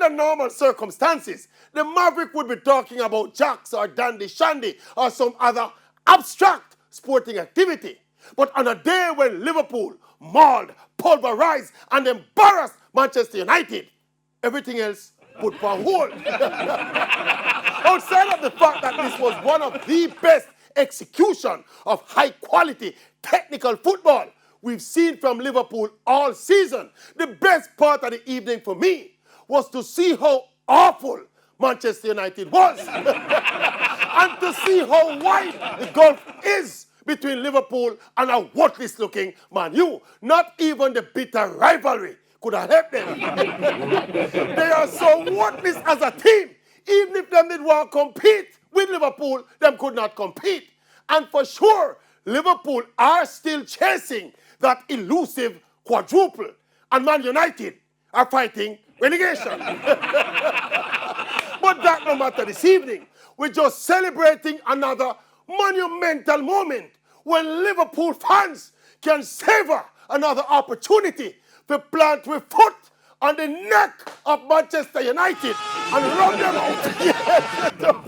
under normal circumstances, the Maverick would be talking about jacks or dandy shandy or some other abstract sporting activity. But on a day when Liverpool mauled, pulverized, and embarrassed Manchester United, everything else put on hold. Outside of the fact that this was one of the best execution of high-quality technical football we've seen from Liverpool all season, the best part of the evening for me was to see how awful Manchester United was and to see how wide the gulf is between Liverpool and a worthless-looking Man U. Not even the bitter rivalry could have helped them. They are so worthless as a team. Even if them did want to compete with Liverpool, them could not compete. And for sure, Liverpool are still chasing that elusive quadruple. And Man United are fighting relegation. But that no matter this evening. We're just celebrating another monumental moment when Liverpool fans can savor another opportunity to plant with foot on the neck of Manchester United and rub them out.